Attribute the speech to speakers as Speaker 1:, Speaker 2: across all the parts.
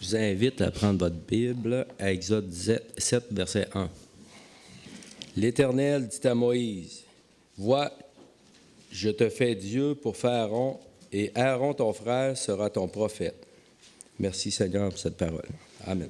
Speaker 1: vous invite à prendre votre Bible à Exode 7, verset 1. L'Éternel dit à Moïse, « Vois, je te fais Dieu pour Pharaon, et Aaron ton frère sera ton prophète. » Merci Seigneur pour cette parole. Amen.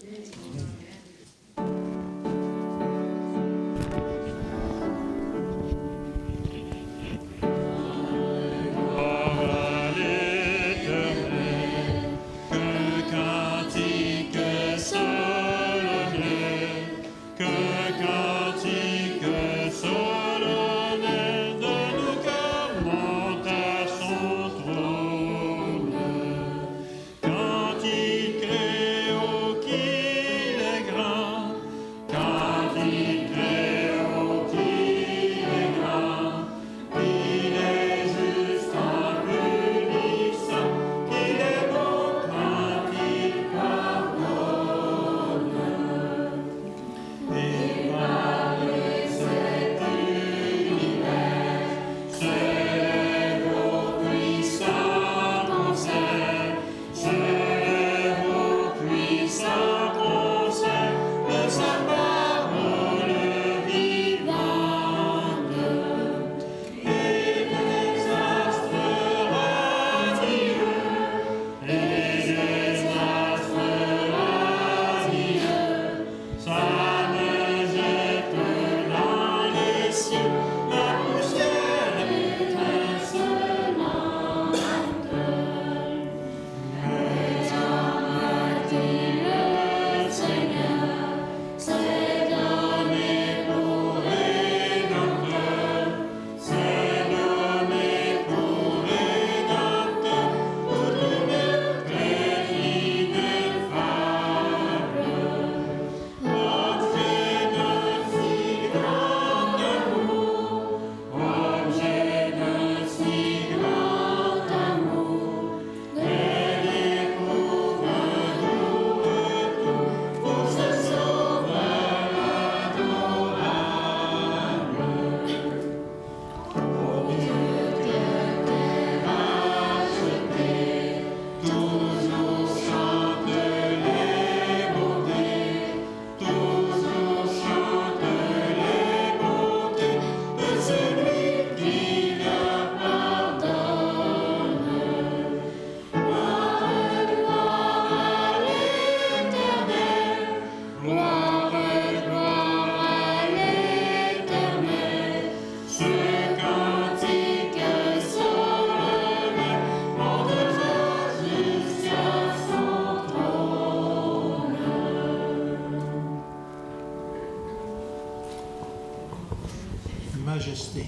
Speaker 2: Majesté.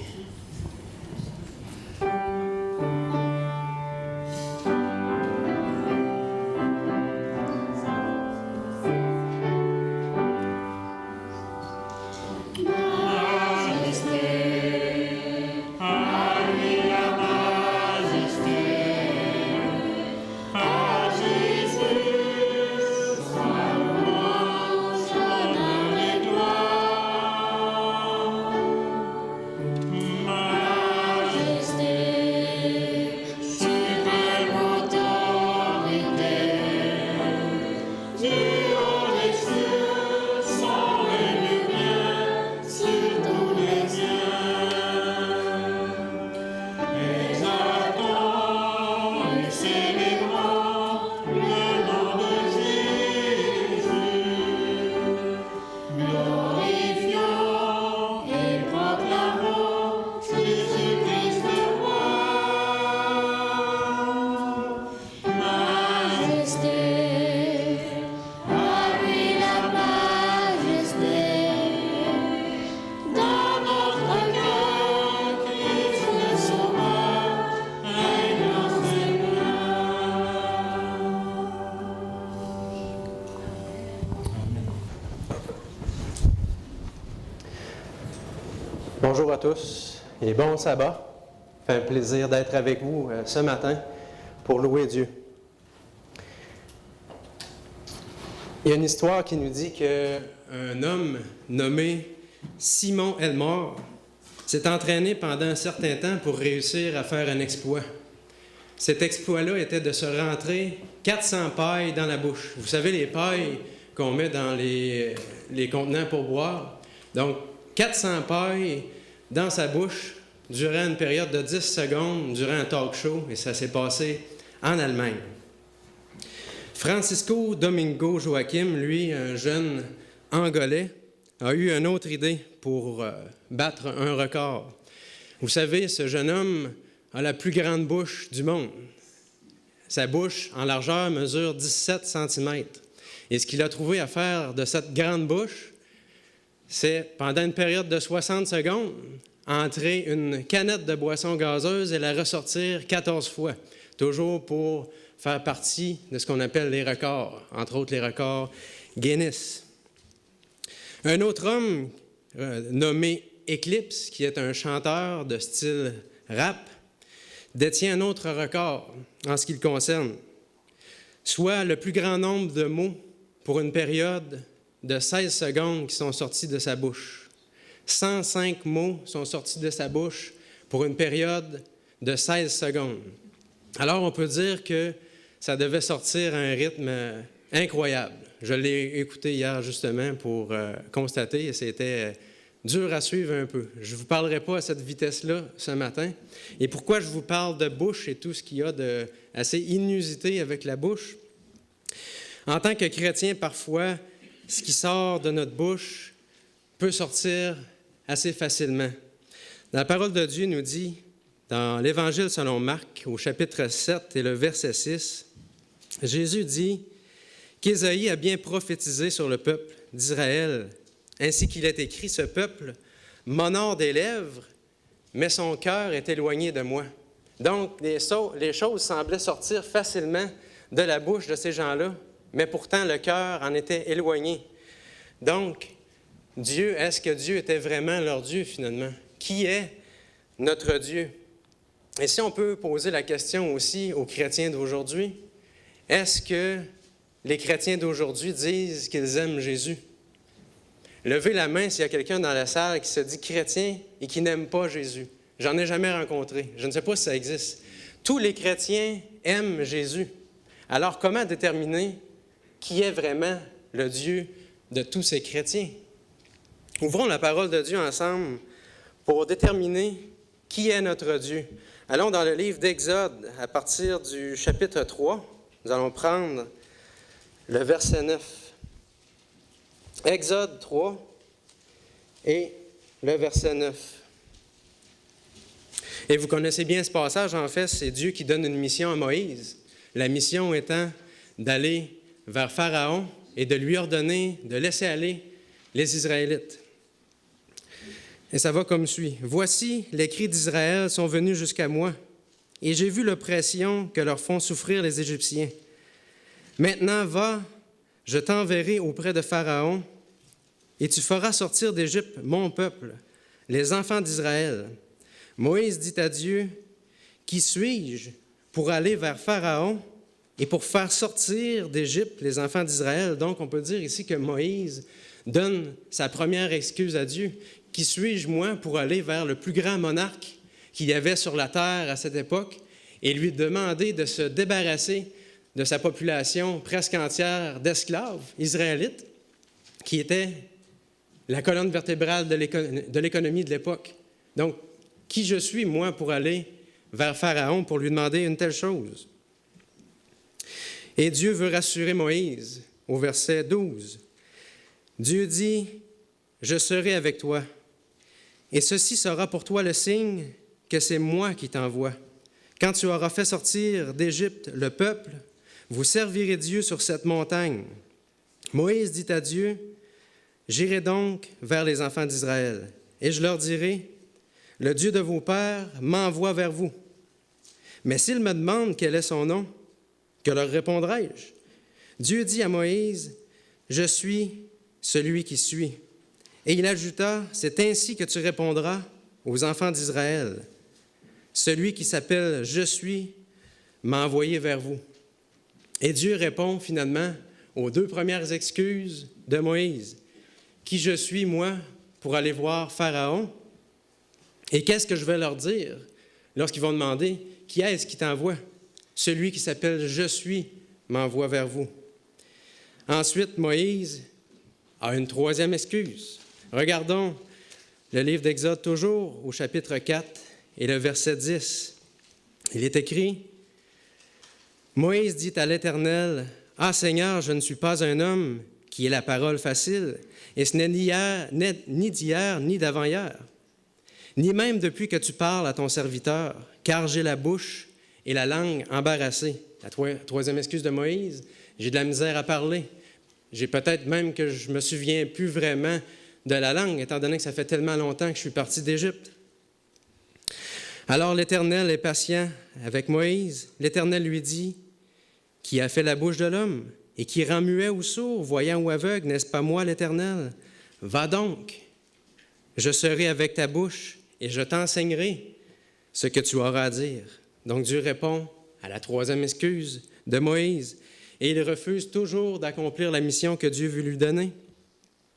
Speaker 3: Bonjour à tous et bon sabbat. Ça fait un plaisir d'être avec vous ce matin pour louer Dieu. Il y a une histoire qui nous dit qu'un homme nommé Simon Elmore s'est entraîné pendant un certain temps pour réussir à faire un exploit. cet exploit-là était de se rentrer 400 pailles dans la bouche. Vous savez, les pailles qu'on met dans les contenants pour boire. Donc, 400 pailles dans sa bouche durant une période de 10 secondes, durant un talk show, et ça s'est passé en Allemagne. Francisco Domingo Joaquim, lui, un jeune Angolais, a eu une autre idée pour battre un record. Vous savez, ce jeune homme a la plus grande bouche du monde. Sa bouche, en largeur, mesure 17 cm. Et ce qu'il a trouvé à faire de cette grande bouche, c'est, pendant une période de 60 secondes, entrer une canette de boisson gazeuse et la ressortir 14 fois, toujours pour faire partie de ce qu'on appelle les records, entre autres les records Guinness. Un autre homme nommé Eclipse, qui est un chanteur de style rap, détient un autre record en ce qui le concerne, soit le plus grand nombre de mots pour une période de 16 secondes qui sont sortis de sa bouche. 105 mots sont sortis de sa bouche pour une période de 16 secondes. Alors, on peut dire que ça devait sortir à un rythme incroyable. Je l'ai écouté hier, justement, pour constater, et c'était dur à suivre un peu. Je ne vous parlerai pas à cette vitesse-là ce matin. Et pourquoi je vous parle de bouche et tout ce qu'il y a d'assez inusité avec la bouche? En tant que chrétien, parfois, ce qui sort de notre bouche peut sortir assez facilement. La parole de Dieu nous dit, dans l'Évangile selon Marc, au chapitre 7 et le verset 6, Jésus dit qu'Ésaïe a bien prophétisé sur le peuple d'Israël, ainsi qu'il est écrit, « Ce peuple m'honore des lèvres, mais son cœur est éloigné de moi. » Donc, les choses semblaient sortir facilement de la bouche de ces gens-là, mais pourtant le cœur en était éloigné. Donc, est-ce que Dieu était vraiment leur Dieu finalement? Qui est notre Dieu? Et si on peut poser la question aussi aux chrétiens d'aujourd'hui, est-ce que les chrétiens d'aujourd'hui disent qu'ils aiment Jésus? Levez la main s'il y a quelqu'un dans la salle qui se dit chrétien et qui n'aime pas Jésus. J'en ai jamais rencontré. Je ne sais pas si ça existe. Tous les chrétiens aiment Jésus. Alors, comment déterminer qui est vraiment le Dieu de tous ces chrétiens? Ouvrons la parole de Dieu ensemble pour déterminer qui est notre Dieu. Allons dans le livre d'Exode, à partir du chapitre 3. Nous allons prendre le verset 9. Exode 3 et le verset 9. Et vous connaissez bien ce passage, en fait, c'est Dieu qui donne une mission à Moïse. La mission étant d'aller vers Pharaon et de lui ordonner de laisser aller les Israélites. Et ça va comme suit. « Voici, les cris d'Israël sont venus jusqu'à moi, et j'ai vu l'oppression que leur font souffrir les Égyptiens. Maintenant, va, je t'enverrai auprès de Pharaon, et tu feras sortir d'Égypte mon peuple, les enfants d'Israël. » Moïse dit à Dieu, « Qui suis-je pour aller vers Pharaon et pour faire sortir d'Égypte les enfants d'Israël? » Donc, on peut dire ici que Moïse donne sa première excuse à Dieu. « Qui suis-je, moi, pour aller vers le plus grand monarque qu'il y avait sur la terre à cette époque et lui demander de se débarrasser de sa population presque entière d'esclaves israélites, qui était la colonne vertébrale de l'économie de l'époque. Donc, qui je suis, moi, pour aller vers Pharaon pour lui demander une telle chose? Et Dieu veut rassurer Moïse au verset 12. Dieu dit, « Je serai avec toi, et ceci sera pour toi le signe que c'est moi qui t'envoie. Quand tu auras fait sortir d'Égypte le peuple, vous servirez Dieu sur cette montagne. » Moïse dit à Dieu, « J'irai donc vers les enfants d'Israël, et je leur dirai, « Le Dieu de vos pères m'envoie vers vous. » Mais s'ils me demandent quel est son nom, que leur répondrai-je? Dieu dit à Moïse, « Je suis celui qui suis. » Et il ajouta, « C'est ainsi que tu répondras aux enfants d'Israël. Celui qui s'appelle « Je suis » m'a envoyé vers vous. » Et Dieu répond finalement aux deux premières excuses de Moïse. « Qui je suis, moi, pour aller voir Pharaon? » Et qu'est-ce que je vais leur dire lorsqu'ils vont demander « Qui est-ce qui t'envoie? » Celui qui s'appelle « Je suis » m'envoie vers vous. Ensuite, Moïse a une troisième excuse. Regardons le livre d'Exode toujours, au chapitre 4 et le verset 10. Il est écrit, « Moïse dit à l'Éternel, « Ah Seigneur, je ne suis pas un homme qui ait la parole facile, et ce n'est ni d'hier ni d'avant-hier, ni même depuis que tu parles à ton serviteur, car j'ai la bouche et la langue embarrassées. » La troisième excuse de Moïse, j'ai de la misère à parler. J'ai peut-être même que je ne me souviens plus vraiment de la langue, étant donné que ça fait tellement longtemps que je suis parti d'Égypte. Alors l'Éternel est patient avec Moïse. L'Éternel lui dit, « Qui a fait la bouche de l'homme et qui rend muet ou sourd, voyant ou aveugle, n'est-ce pas moi l'Éternel? Va donc, je serai avec ta bouche et je t'enseignerai ce que tu auras à dire. » Donc Dieu répond à la troisième excuse de Moïse et il refuse toujours d'accomplir la mission que Dieu veut lui donner.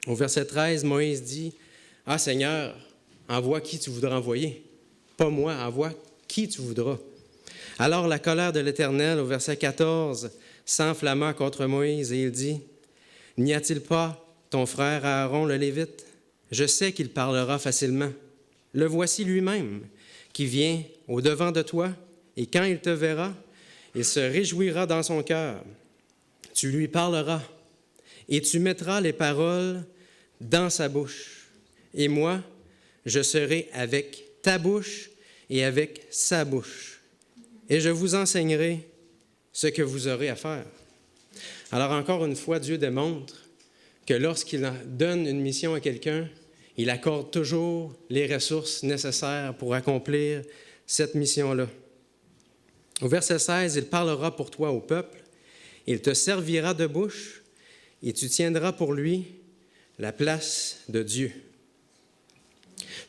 Speaker 3: Au verset 13, Moïse dit, « Ah Seigneur, envoie qui tu voudras envoyer. Pas moi, envoie qui tu voudras. » Alors la colère de l'Éternel, au verset 14, s'enflamma contre Moïse et il dit, « N'y a-t-il pas ton frère Aaron le Lévite? Je sais qu'il parlera facilement. Le voici lui-même, qui vient au-devant de toi, et quand il te verra, il se réjouira dans son cœur. Tu lui parleras, et tu mettras les paroles dans sa bouche. Et moi, je serai avec ta bouche et avec sa bouche. Et je vous enseignerai ce que vous aurez à faire. » Alors encore une fois, Dieu démontre que lorsqu'il donne une mission à quelqu'un, il accorde toujours les ressources nécessaires pour accomplir cette mission-là. Au verset 16, « Il parlera pour toi au peuple, il te servira de bouche, et tu tiendras pour lui la place de Dieu. »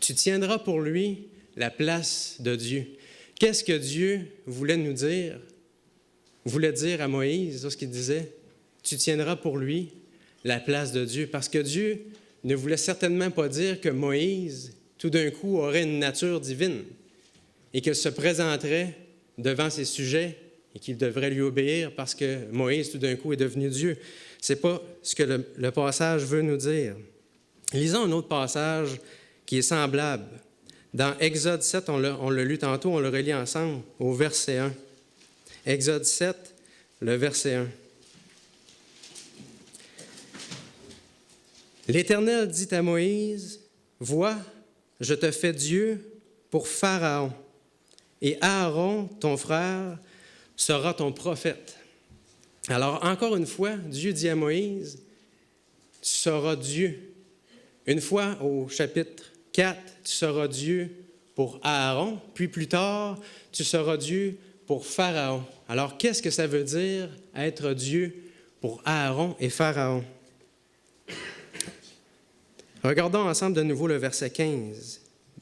Speaker 3: Tu tiendras pour lui la place de Dieu. Qu'est-ce que Dieu voulait nous dire, voulait dire à Moïse lorsqu'il disait « Tu tiendras pour lui la place de Dieu », parce que Dieu ne voulait certainement pas dire que Moïse, tout d'un coup, aurait une nature divine et qu'il se présenterait devant ses sujets et qu'il devrait lui obéir parce que Moïse, tout d'un coup, est devenu Dieu. Ce n'est pas ce que le passage veut nous dire. Lisons un autre passage qui est semblable. Dans Exode 7, on l'a lu tantôt, on le relit ensemble, au verset 1. Exode 7, le verset 1. L'Éternel dit à Moïse, « Vois, je te fais Dieu pour Pharaon, et Aaron, ton frère, sera ton prophète. » Alors, encore une fois, Dieu dit à Moïse, « Tu seras Dieu. » Une fois, au chapitre 4, tu seras Dieu pour Aaron, puis plus tard, tu seras Dieu pour Pharaon. Alors, qu'est-ce que ça veut dire être Dieu pour Aaron et Pharaon? Regardons ensemble de nouveau le verset 15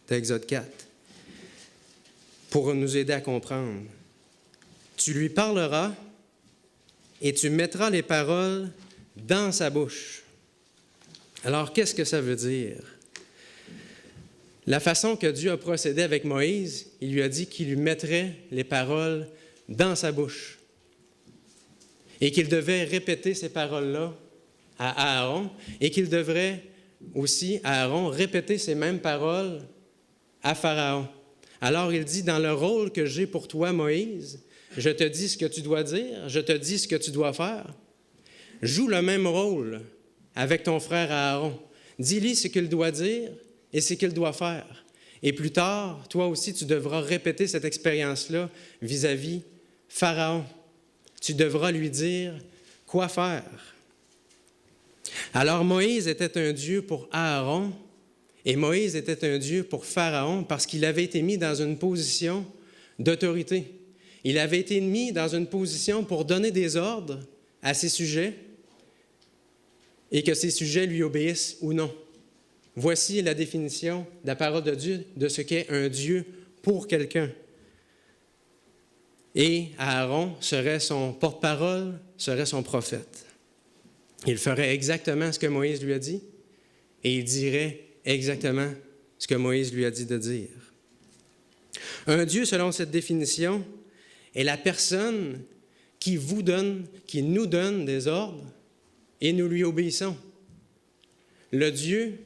Speaker 3: d'Exode 4 pour nous aider à comprendre. « Tu lui parleras et tu mettras les paroles dans sa bouche. » Alors, qu'est-ce que ça veut dire? La façon que Dieu a procédé avec Moïse, il lui a dit qu'il lui mettrait les paroles dans sa bouche et qu'il devait répéter ces paroles-là à Aaron et qu'il devrait aussi, Aaron, répéter ces mêmes paroles à Pharaon. Alors il dit, dans le rôle que j'ai pour toi, Moïse, je te dis ce que tu dois dire, je te dis ce que tu dois faire. Joue le même rôle avec ton frère Aaron. Dis-lui ce qu'il doit dire et ce qu'il doit faire. Et plus tard, toi aussi, tu devras répéter cette expérience-là vis-à-vis Pharaon. Tu devras lui dire quoi faire. Alors Moïse était un Dieu pour Aaron et Moïse était un Dieu pour Pharaon parce qu'il avait été mis dans une position d'autorité. Il avait été mis dans une position pour donner des ordres à ses sujets et que ses sujets lui obéissent ou non. Voici la définition de la parole de Dieu de ce qu'est un Dieu pour quelqu'un. Et Aaron serait son porte-parole, serait son prophète. Il ferait exactement ce que Moïse lui a dit et il dirait exactement ce que Moïse lui a dit de dire. Un Dieu, selon cette définition, est la personne qui nous donne des ordres et nous lui obéissons. Le Dieu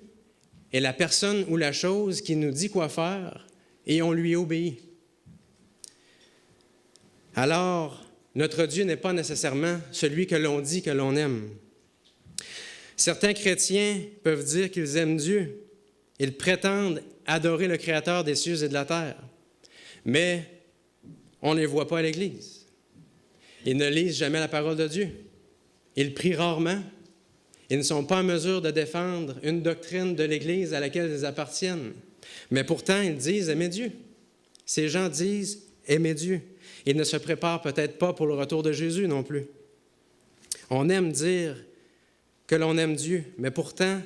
Speaker 3: est la personne ou la chose qui nous dit quoi faire et on lui obéit. Alors, notre Dieu n'est pas nécessairement celui que l'on dit que l'on aime. Certains chrétiens peuvent dire qu'ils aiment Dieu. Ils prétendent adorer le Créateur des cieux et de la terre. Mais on ne les voit pas à l'Église. Ils ne lisent jamais la parole de Dieu. Ils prient rarement. Ils ne sont pas en mesure de défendre une doctrine de l'Église à laquelle ils appartiennent. Mais pourtant, ils disent aimer Dieu. Ces gens disent aimer Dieu. Ils ne se préparent peut-être pas pour le retour de Jésus non plus. On aime dire que l'on aime Dieu, mais pourtant,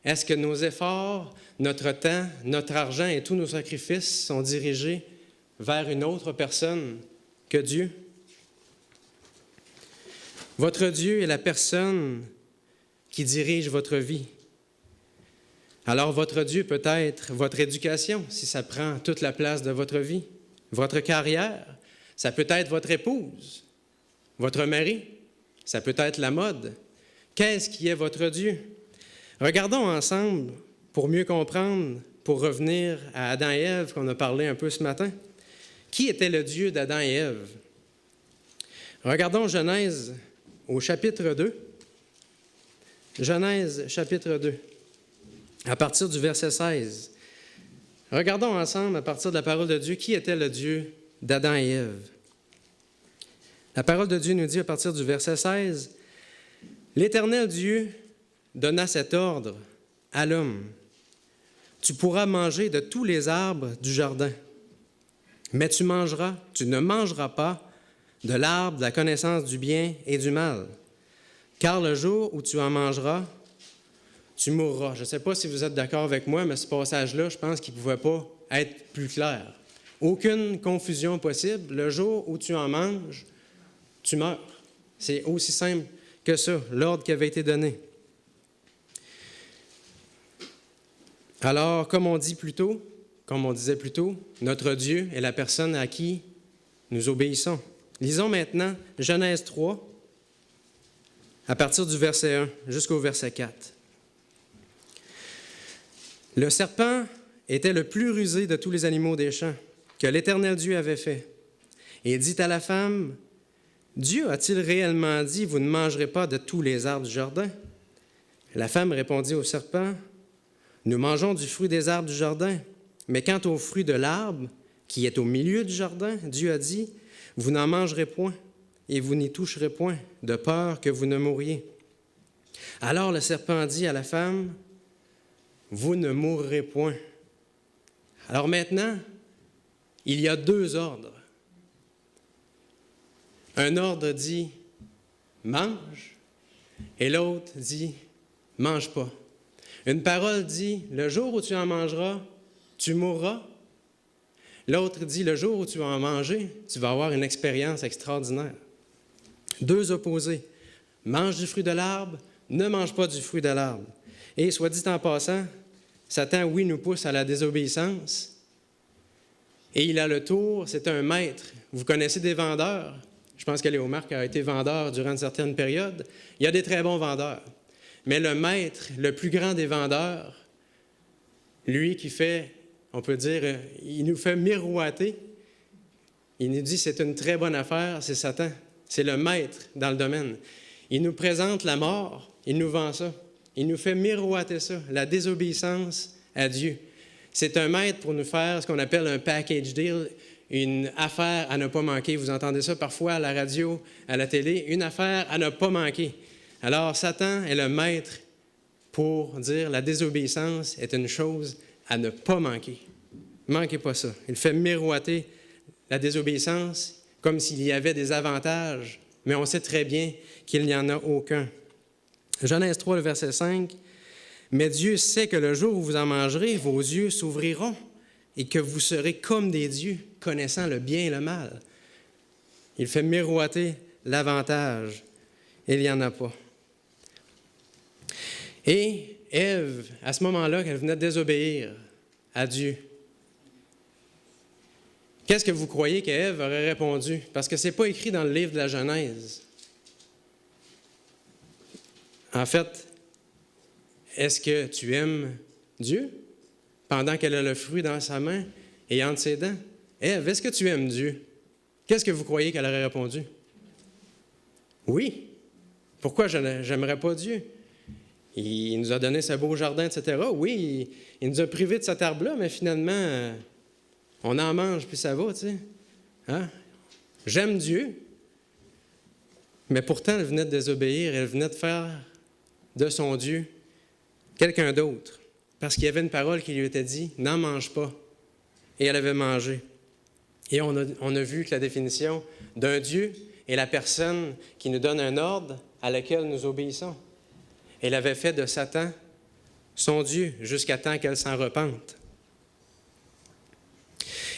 Speaker 3: est-ce que nos efforts, notre temps, notre argent et tous nos sacrifices sont dirigés vers une autre personne que Dieu? Votre Dieu est la personne qui dirige votre vie. Alors votre Dieu peut être votre éducation, si ça prend toute la place de votre vie, votre carrière, ça peut être votre épouse, votre mari, ça peut être la mode. Qu'est-ce qui est votre Dieu? Regardons ensemble pour mieux comprendre, pour revenir à Adam et Ève qu'on a parlé un peu ce matin. Qui était le Dieu d'Adam et Ève? Regardons Genèse au chapitre 2. Genèse chapitre 2, à partir du verset 16. Regardons ensemble, à partir de la parole de Dieu, qui était le Dieu d'Adam et Ève. La parole de Dieu nous dit à partir du verset 16, « L'Éternel Dieu donna cet ordre à l'homme. Tu pourras manger de tous les arbres du jardin, mais tu ne mangeras pas de l'arbre de la connaissance du bien et du mal, car le jour où tu en mangeras, tu mourras. » Je ne sais pas si vous êtes d'accord avec moi, mais ce passage-là, je pense qu'il ne pouvait pas être plus clair. Aucune confusion possible. Le jour où tu en manges, tu meurs. C'est aussi simple que ça, l'ordre qui avait été donné. Alors, comme on disait plus tôt, notre Dieu est la personne à qui nous obéissons. Lisons maintenant Genèse 3, à partir du verset 1 jusqu'au verset 4. Le serpent était le plus rusé de tous les animaux des champs que l'Éternel Dieu avait fait. Et dit à la femme, « Dieu a-t-il réellement dit, vous ne mangerez pas de tous les arbres du jardin? » La femme répondit au serpent, « Nous mangeons du fruit des arbres du jardin, mais quant au fruit de l'arbre qui est au milieu du jardin, Dieu a dit, « Vous n'en mangerez point, et vous n'y toucherez point, de peur que vous ne mouriez. » Alors le serpent dit à la femme, « Vous ne mourrez point. » Alors maintenant, il y a deux ordres. Un ordre dit « mange » et l'autre dit « mange pas ». Une parole dit « le jour où tu en mangeras, tu mourras ». L'autre dit « le jour où tu vas en manger, tu vas avoir une expérience extraordinaire ». Deux opposés. Mange du fruit de l'arbre, ne mange pas du fruit de l'arbre. Et soit dit en passant, Satan, oui, nous pousse à la désobéissance. Et il a le tour, c'est un maître. Vous connaissez des vendeurs. Je pense que Léo Marc a été vendeur durant une certaine période. Il y a des très bons vendeurs. Mais le maître, le plus grand des vendeurs, lui qui fait, on peut dire, il nous fait miroiter. Il nous dit c'est une très bonne affaire, c'est Satan. C'est le maître dans le domaine. Il nous présente la mort, il nous vend ça. Il nous fait miroiter ça, la désobéissance à Dieu. C'est un maître pour nous faire ce qu'on appelle un package deal, une affaire à ne pas manquer. Vous entendez ça parfois à la radio, à la télé, une affaire à ne pas manquer. Alors, Satan est le maître pour dire la désobéissance est une chose à ne pas manquer. Ne manquez pas ça. Il fait miroiter la désobéissance comme s'il y avait des avantages, mais on sait très bien qu'il n'y en a aucun. Genèse 3, le verset 5. « Mais Dieu sait que le jour où vous en mangerez, vos yeux s'ouvriront et que vous serez comme des dieux, connaissant le bien et le mal. » Il fait miroiter l'avantage. Il n'y en a pas. Et Ève, à ce moment-là, qu'elle venait de désobéir à Dieu, Qu'est-ce que vous croyez qu'Ève aurait répondu? Parce que ce n'est pas écrit dans le livre de la Genèse. En fait, est-ce que tu aimes Dieu pendant qu'elle a le fruit dans sa main et entre ses dents? Ève, est-ce que tu aimes Dieu? Qu'est-ce que vous croyez qu'elle aurait répondu? Oui. Pourquoi je n'aimerais pas Dieu? Il nous a donné ce beau jardin, etc. Oui, il nous a privés de cette arbre-là, mais finalement, on en mange, puis ça va, tu sais. Hein? J'aime Dieu, mais pourtant, elle venait de désobéir, elle venait de faire de son Dieu quelqu'un d'autre, parce qu'il y avait une parole qui lui était dit, « N'en mange pas ». Et elle avait mangé. Et on a vu que la définition d'un Dieu est la personne qui nous donne un ordre à laquelle nous obéissons. Elle avait fait de Satan son Dieu jusqu'à temps qu'elle s'en repente.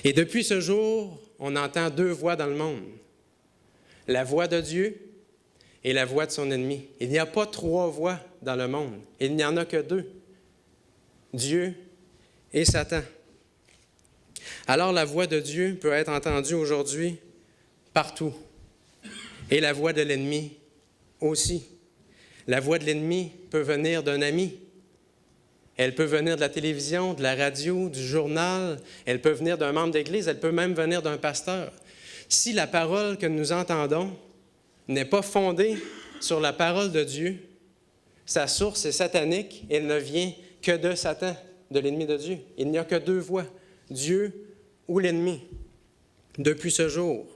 Speaker 3: Et depuis ce jour, on entend deux voix dans le monde. La voix de Dieu et la voix de son ennemi. Il n'y a pas trois voix dans le monde. Il n'y en a que deux. Dieu et Satan. Alors la voix de Dieu peut être entendue aujourd'hui partout. Et la voix de l'ennemi aussi. La voix de l'ennemi peut venir d'un ami. Elle peut venir de la télévision, de la radio, du journal. Elle peut venir d'un membre d'Église. Elle peut même venir d'un pasteur. Si la parole que nous entendons n'est pas fondée sur la parole de Dieu, sa source est satanique et elle ne vient que de Satan, de l'ennemi de Dieu. Il n'y a que deux voies, Dieu ou l'ennemi, depuis ce jour.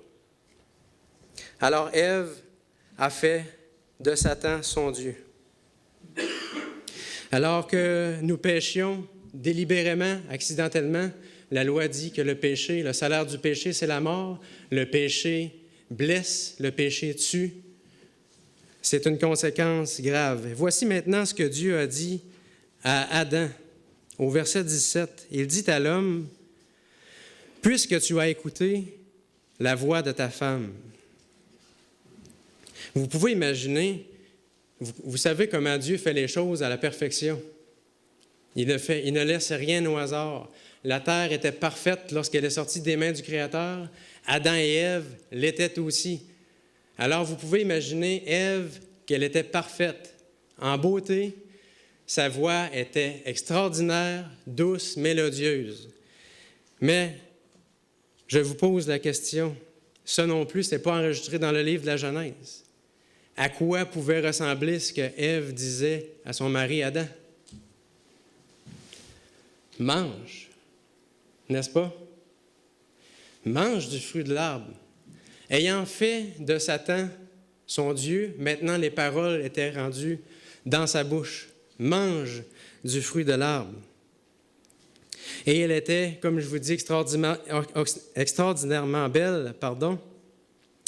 Speaker 3: Alors Ève a fait de Satan son Dieu. Alors que nous péchions délibérément, accidentellement, la loi dit que le péché, le salaire du péché, c'est la mort. Le péché blesse, le péché tue. C'est une conséquence grave. Voici maintenant ce que Dieu a dit à Adam. Au verset 17, il dit à l'homme, « Puisque tu as écouté la voix de ta femme. » Vous pouvez imaginer, vous savez comment Dieu fait les choses à la perfection. Il ne laisse rien au hasard. La terre était parfaite lorsqu'elle est sortie des mains du Créateur. Adam et Ève l'étaient aussi. Alors vous pouvez imaginer Ève qu'elle était parfaite. En beauté, sa voix était extraordinaire, douce, mélodieuse. Mais je vous pose la question, ça non plus, ce n'est pas enregistré dans le livre de la Genèse. À quoi pouvait ressembler ce que Ève disait à son mari Adam? Mange, n'est-ce pas? Mange du fruit de l'arbre. Ayant fait de Satan son Dieu, maintenant les paroles étaient rendues dans sa bouche. Mange du fruit de l'arbre. Et elle était, comme je vous dis, extraordinairement belle,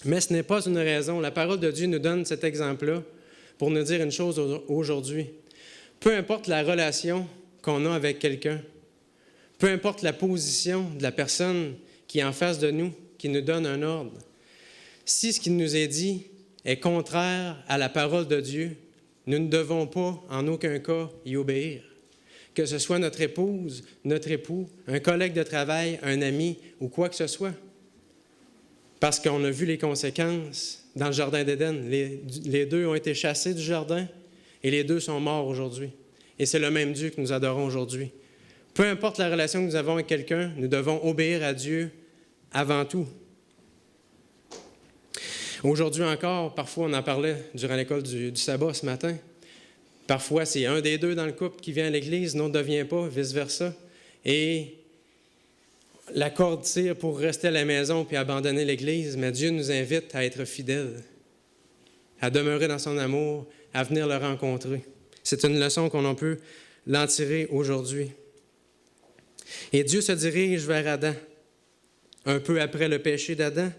Speaker 3: mais ce n'est pas une raison. La parole de Dieu nous donne cet exemple-là pour nous dire une chose aujourd'hui. Peu importe la relation qu'on a avec quelqu'un, peu importe la position de la personne qui est en face de nous, qui nous donne un ordre, si ce qui nous est dit est contraire à la parole de Dieu, nous ne devons pas en aucun cas y obéir. Que ce soit notre épouse, notre époux, un collègue de travail, un ami ou quoi que ce soit. Parce qu'on a vu les conséquences dans le jardin d'Éden. Les deux ont été chassés du jardin et les deux sont morts aujourd'hui. Et c'est le même Dieu que nous adorons aujourd'hui. Peu importe la relation que nous avons avec quelqu'un, nous devons obéir à Dieu avant tout. Aujourd'hui encore, parfois on en parlait durant l'école du sabbat ce matin, parfois c'est un des deux dans le couple qui vient à l'église, l'autre ne vient pas, vice-versa. Et la corde tire pour rester à la maison puis abandonner l'Église, mais Dieu nous invite à être fidèles, à demeurer dans son amour, à venir le rencontrer. C'est une leçon qu'on peut l'en tirer aujourd'hui. Et Dieu se dirige vers Adam, un peu après le péché d'Adam.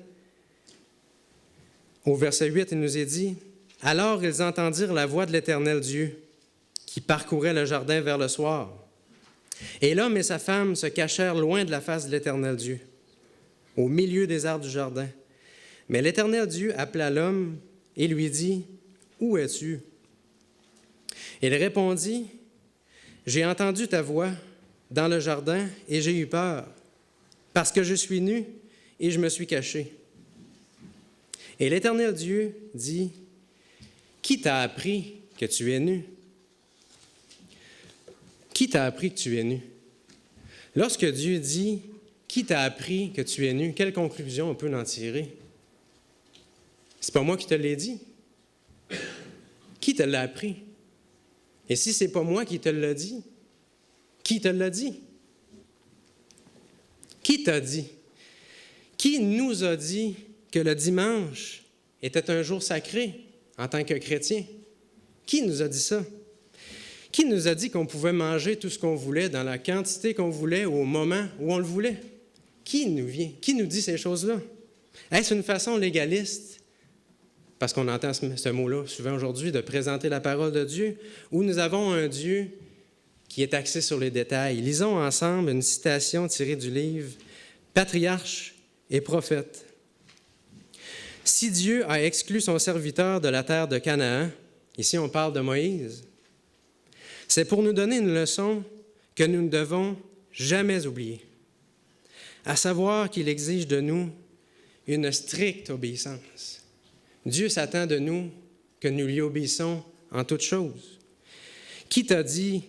Speaker 3: Au verset 8, il nous est dit, « Alors ils entendirent la voix de l'Éternel Dieu, qui parcourait le jardin vers le soir. Et l'homme et sa femme se cachèrent loin de la face de l'Éternel Dieu, au milieu des arbres du jardin. Mais l'Éternel Dieu appela l'homme et lui dit, « Où es-tu? » Il répondit, « J'ai entendu ta voix dans le jardin et j'ai eu peur, parce que je suis nu et je me suis caché. Et l'Éternel Dieu dit, « Qui t'a appris que tu es nu? » Qui t'a appris que tu es nu? Lorsque Dieu dit, « Qui t'a appris que tu es nu? » Quelle conclusion on peut en tirer? C'est pas moi qui te l'ai dit. Qui te l'a appris? Et si c'est pas moi qui te l'a dit, qui te l'a dit? Qui t'a dit? Qui nous a dit que le dimanche était un jour sacré en tant que chrétien? Qui nous a dit ça? Qui nous a dit qu'on pouvait manger tout ce qu'on voulait dans la quantité qu'on voulait au moment où on le voulait? Qui nous dit ces choses-là? Est-ce une façon légaliste, parce qu'on entend ce mot-là souvent aujourd'hui, de présenter la parole de Dieu, ou nous avons un Dieu qui est axé sur les détails? Lisons ensemble une citation tirée du livre « Patriarches et prophètes ». Si Dieu a exclu son serviteur de la terre de Canaan, ici on parle de Moïse, c'est pour nous donner une leçon que nous ne devons jamais oublier, à savoir qu'il exige de nous une stricte obéissance. Dieu s'attend de nous que nous lui obéissons en toutes choses. Qui t'a dit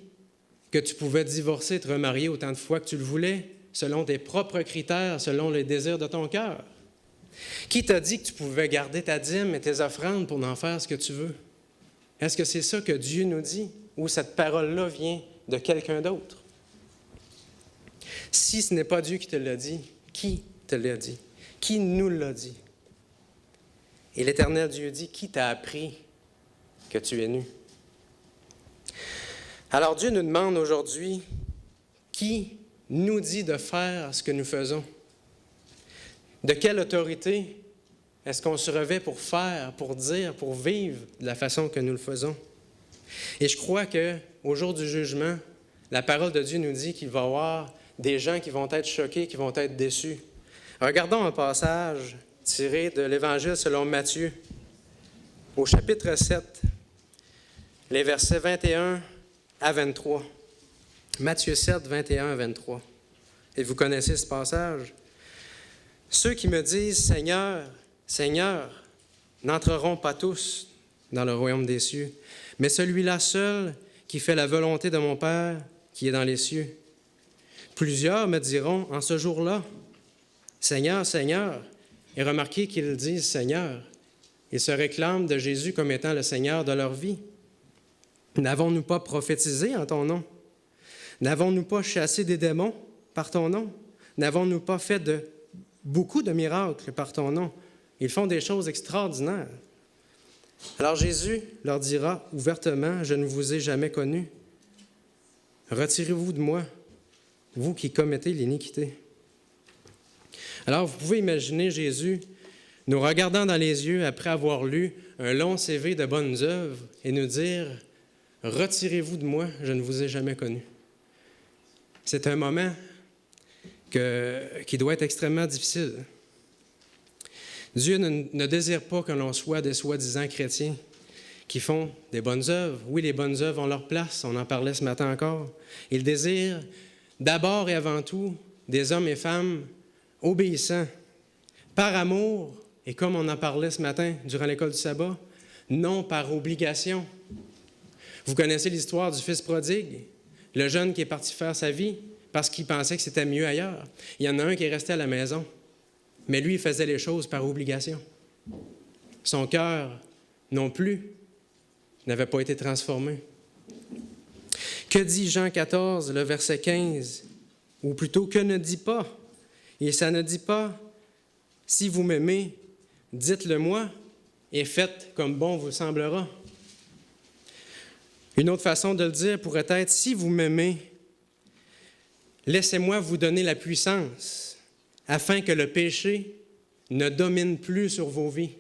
Speaker 3: que tu pouvais divorcer, te remarier autant de fois que tu le voulais, selon tes propres critères, selon les désirs de ton cœur? Qui t'a dit que tu pouvais garder ta dîme et tes offrandes pour en faire ce que tu veux? Est-ce que c'est ça que Dieu nous dit, ou cette parole-là vient de quelqu'un d'autre? Si ce n'est pas Dieu qui te l'a dit, qui te l'a dit? Qui nous l'a dit? Et l'Éternel Dieu dit, qui t'a appris que tu es nu? Alors Dieu nous demande aujourd'hui, qui nous dit de faire ce que nous faisons? De quelle autorité est-ce qu'on se revêt pour faire, pour dire, pour vivre de la façon que nous le faisons? Et je crois qu'au jour du jugement, la parole de Dieu nous dit qu'il va y avoir des gens qui vont être choqués, qui vont être déçus. Regardons un passage tiré de l'Évangile selon Matthieu, au chapitre 7, les versets 21 à 23. Matthieu 7, 21 à 23. Et vous connaissez ce passage. « Ceux qui me disent « Seigneur, Seigneur » n'entreront pas tous dans le royaume des cieux, mais celui-là seul qui fait la volonté de mon Père qui est dans les cieux. Plusieurs me diront en ce jour-là, « Seigneur, Seigneur », et remarquez qu'ils disent « Seigneur ». Ils se réclament de Jésus comme étant le Seigneur de leur vie. N'avons-nous pas prophétisé en ton nom? N'avons-nous pas chassé des démons par ton nom? N'avons-nous pas fait beaucoup de miracles par ton nom? Ils font des choses extraordinaires. Alors Jésus leur dira ouvertement, « Je ne vous ai jamais connus. Retirez-vous de moi, vous qui commettez l'iniquité. » Alors vous pouvez imaginer Jésus nous regardant dans les yeux après avoir lu un long CV de bonnes œuvres et nous dire, « Retirez-vous de moi, je ne vous ai jamais connu. » C'est un moment qui doit être extrêmement difficile. Dieu ne désire pas que l'on soit des soi-disant chrétiens qui font des bonnes œuvres. Oui, les bonnes œuvres ont leur place, on en parlait ce matin encore. Il désire d'abord et avant tout des hommes et femmes obéissants, par amour, et comme on en parlait ce matin durant l'école du sabbat, non par obligation. Vous connaissez l'histoire du fils prodigue, le jeune qui est parti faire sa vie parce qu'il pensait que c'était mieux ailleurs. Il y en a un qui est resté à la maison. Mais lui, il faisait les choses par obligation. Son cœur, non plus, n'avait pas été transformé. Que dit Jean 14, le verset 15? Ou plutôt, que ne dit pas? Et ça ne dit pas, « Si vous m'aimez, dites-le moi, et faites comme bon vous semblera. » Une autre façon de le dire pourrait être, « Si vous m'aimez, laissez-moi vous donner la puissance. » afin que le péché ne domine plus sur vos vies.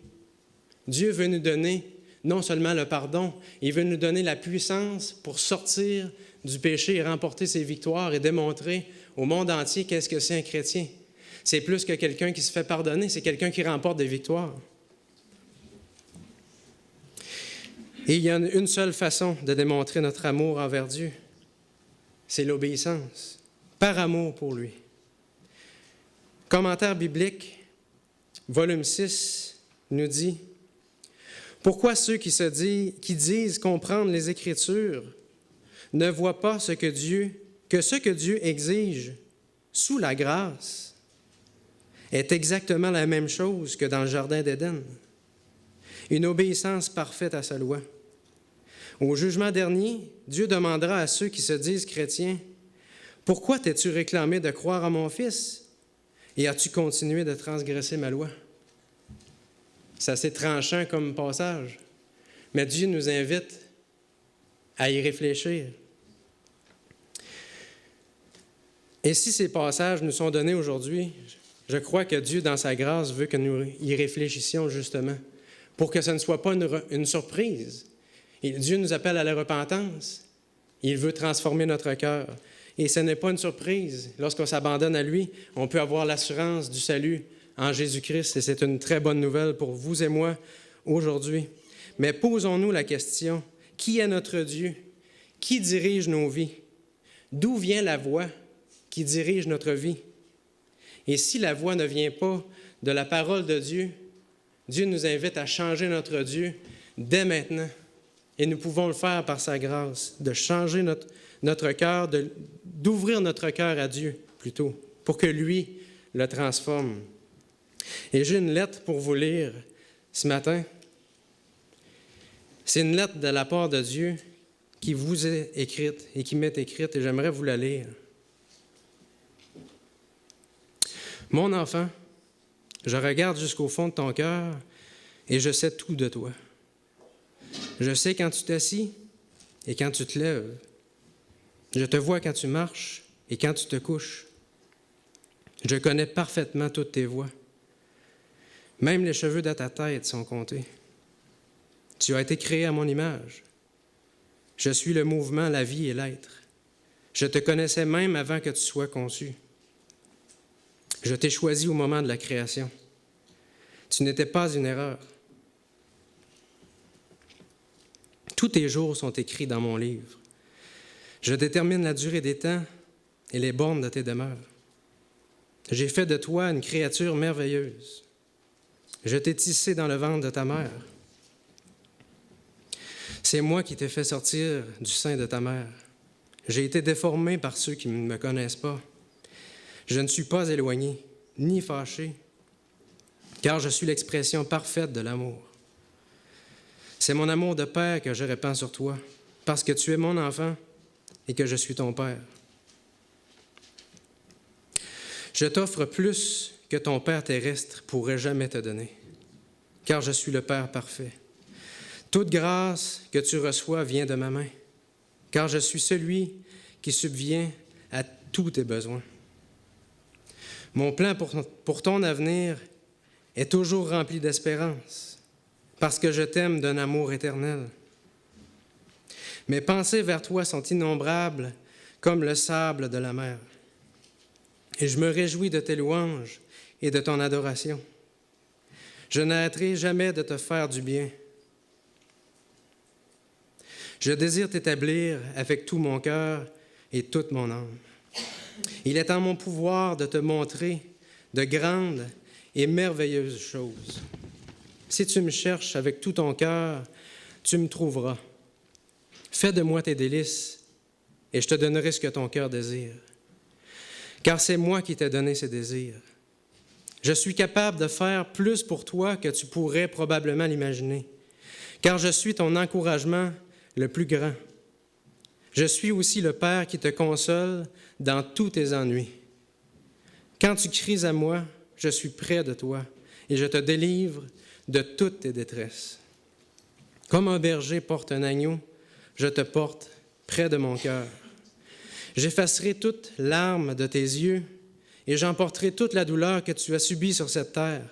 Speaker 3: Dieu veut nous donner non seulement le pardon, il veut nous donner la puissance pour sortir du péché et remporter ses victoires et démontrer au monde entier qu'est-ce que c'est un chrétien. C'est plus que quelqu'un qui se fait pardonner, c'est quelqu'un qui remporte des victoires. Et il y a une seule façon de démontrer notre amour envers Dieu, c'est l'obéissance, par amour pour lui. Commentaire biblique volume 6, nous dit « Pourquoi ceux qui disent comprendre les Écritures ne voient pas ce que Dieu exige sous la grâce est exactement la même chose que dans le Jardin d'Éden, une obéissance parfaite à sa loi. Au jugement dernier, Dieu demandera à ceux qui se disent chrétiens, « Pourquoi t'es-tu réclamé de croire à mon Fils et as-tu continué de transgresser ma loi? » C'est assez tranchant comme passage, mais Dieu nous invite à y réfléchir. Et si ces passages nous sont donnés aujourd'hui, je crois que Dieu, dans sa grâce, veut que nous y réfléchissions justement, pour que ce ne soit pas une surprise. Et Dieu nous appelle à la repentance. Il veut transformer notre cœur. Et ce n'est pas une surprise. Lorsqu'on s'abandonne à lui, on peut avoir l'assurance du salut en Jésus-Christ. Et c'est une très bonne nouvelle pour vous et moi aujourd'hui. Mais posons-nous la question, qui est notre Dieu? Qui dirige nos vies? D'où vient la voix qui dirige notre vie? Et si la voix ne vient pas de la parole de Dieu, Dieu nous invite à changer notre Dieu dès maintenant. Et nous pouvons le faire par sa grâce, de changer notre cœur, d'ouvrir notre cœur à Dieu plutôt, pour que lui le transforme. Et j'ai une lettre pour vous lire ce matin. C'est une lettre de la part de Dieu qui vous est écrite et qui m'est écrite, et j'aimerais vous la lire. Mon enfant, je regarde jusqu'au fond de ton cœur et je sais tout de toi. Je sais quand tu t'assis et quand tu te lèves. Je te vois quand tu marches et quand tu te couches. Je connais parfaitement toutes tes voies. Même les cheveux de ta tête sont comptés. Tu as été créé à mon image. Je suis le mouvement, la vie et l'être. Je te connaissais même avant que tu sois conçu. Je t'ai choisi au moment de la création. Tu n'étais pas une erreur. Tous tes jours sont écrits dans mon livre. Je détermine la durée des temps et les bornes de tes demeures. J'ai fait de toi une créature merveilleuse. Je t'ai tissé dans le ventre de ta mère. C'est moi qui t'ai fait sortir du sein de ta mère. J'ai été déformé par ceux qui ne me connaissent pas. Je ne suis pas éloigné, ni fâché, car je suis l'expression parfaite de l'amour. C'est mon amour de père que je répands sur toi, parce que tu es mon enfant et que je suis ton père. Je t'offre plus que ton père terrestre pourrait jamais te donner, car je suis le Père parfait. Toute grâce que tu reçois vient de ma main, car je suis celui qui subvient à tous tes besoins. Mon plan pour ton avenir est toujours rempli d'espérance, parce que je t'aime d'un amour éternel. Mes pensées vers toi sont innombrables comme le sable de la mer, et je me réjouis de tes louanges et de ton adoration. Je n'arrêterai jamais de te faire du bien. Je désire t'établir avec tout mon cœur et toute mon âme. Il est en mon pouvoir de te montrer de grandes et merveilleuses choses. Si tu me cherches avec tout ton cœur, tu me trouveras. Fais de moi tes délices, et je te donnerai ce que ton cœur désire. Car c'est moi qui t'ai donné ces désirs. Je suis capable de faire plus pour toi que tu pourrais probablement l'imaginer, car je suis ton encouragement le plus grand. Je suis aussi le Père qui te console dans tous tes ennuis. Quand tu cries à moi, je suis près de toi et je te délivre de toutes tes détresses. Comme un berger porte un agneau, je te porte près de mon cœur. J'effacerai toute larme de tes yeux et j'emporterai toute la douleur que tu as subie sur cette terre.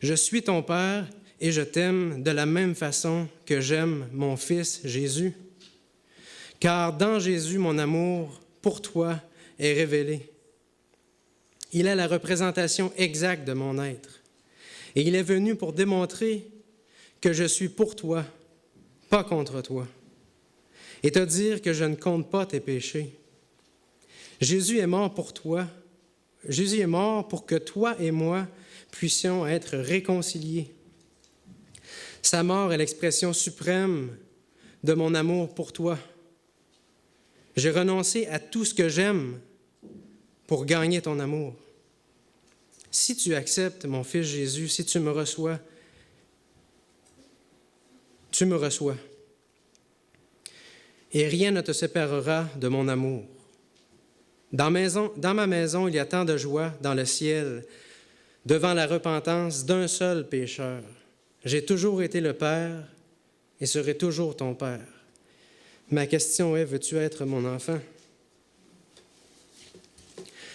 Speaker 3: Je suis ton Père et je t'aime de la même façon que j'aime mon Fils Jésus. Car dans Jésus, mon amour pour toi est révélé. Il est la représentation exacte de mon être. Et il est venu pour démontrer que je suis pour toi, pas contre toi, et te dire que je ne compte pas tes péchés. Jésus est mort pour toi, Jésus est mort pour que toi et moi puissions être réconciliés. Sa mort est l'expression suprême de mon amour pour toi. J'ai renoncé à tout ce que j'aime pour gagner ton amour. Si tu acceptes mon Fils Jésus, si tu me reçois, tu me reçois. Et rien ne te séparera de mon amour. Dans ma maison, il y a tant de joie dans le ciel, devant la repentance d'un seul pécheur. J'ai toujours été le Père et serai toujours ton Père. Ma question est, veux-tu être mon enfant?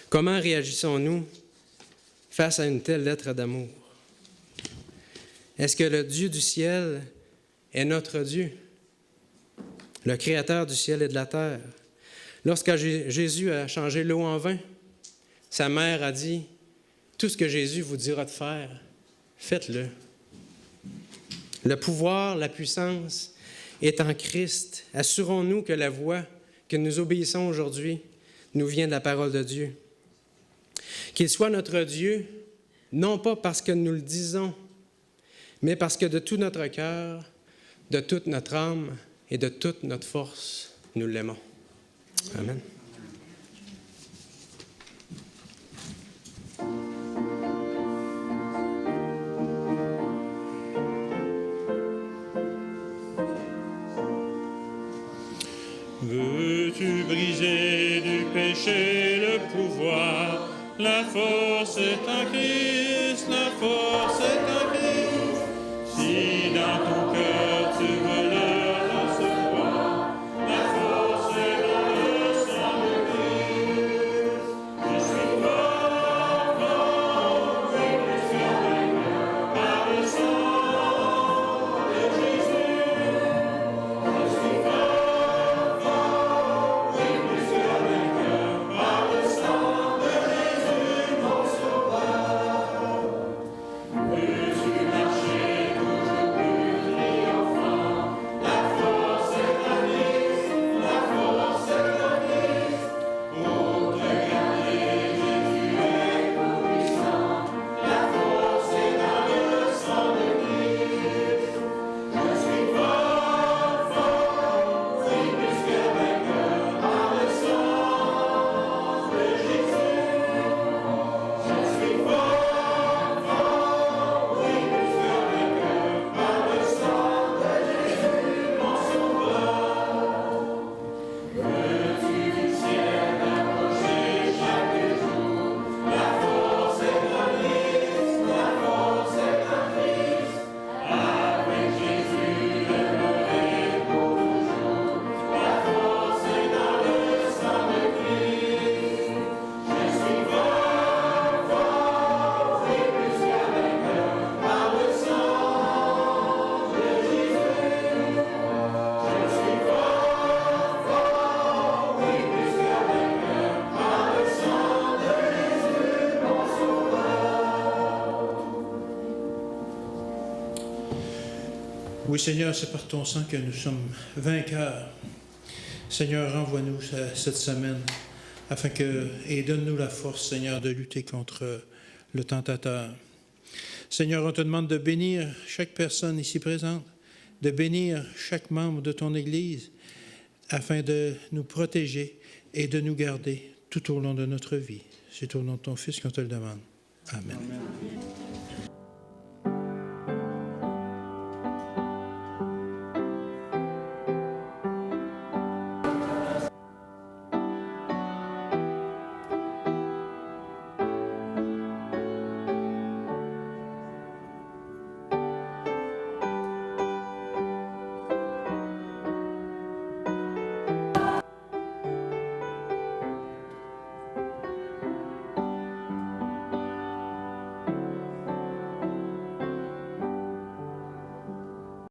Speaker 3: Comment réagissons-nous face à une telle lettre d'amour? Est-ce que le Dieu du ciel est notre Dieu, le Créateur du ciel et de la terre? Lorsque Jésus a changé l'eau en vin, sa mère a dit, « Tout ce que Jésus vous dira de faire, faites-le. » Le pouvoir, la puissance est en Christ. Assurons-nous que la voix que nous obéissons aujourd'hui nous vient de la parole de Dieu. Qu'il soit notre Dieu, non pas parce que nous le disons, mais parce que de tout notre cœur, de toute notre âme et de toute notre force, nous l'aimons. Amen.
Speaker 2: Veux-tu briser du péché le pouvoir? La force est en Christ, la force est en Christ. Si dans ton cœur tu veux le recevoir, la force est dans le sang de Christ. Je suis fort, fort, oui, plus que vainqueur par le sang de Jésus. Je suis fort, fort, oui, plus que vainqueur par le sang de Jésus, mon sauveur. Veux-tu marcher toujours plus triomphant? La force est en Christ, la force est en Christ. Pour te garder, Jésus est tout-puissant. La force est dans le sang de Christ. Je suis fort, fort, oui, plus que vainqueur par le sang de Jésus. Je suis fort, fort, oui, plus que vainqueur par le sang de Jésus, mon sauveur. Veux-tu du ciel approcher chaque jour? La force est en Christ, la force est en Christ. Avec Jésus demeuré pour toujours. La force est dans le sang de Christ. Je suis fort, fort, oui, plus que vainqueur par le sang de Jésus. Je suis fort, fort, oui, plus que vainqueur par le sang de Jésus, mon sauveur.
Speaker 4: Oui, Seigneur, c'est par ton sang que nous sommes vainqueurs. Seigneur, renvoie-nous cette semaine et donne-nous la force, Seigneur, de lutter contre le tentateur. Seigneur, on te demande de bénir chaque personne ici présente, de bénir chaque membre de ton Église, afin de nous protéger et de nous garder tout au long de notre vie. C'est au nom de ton Fils qu'on te le demande. Amen.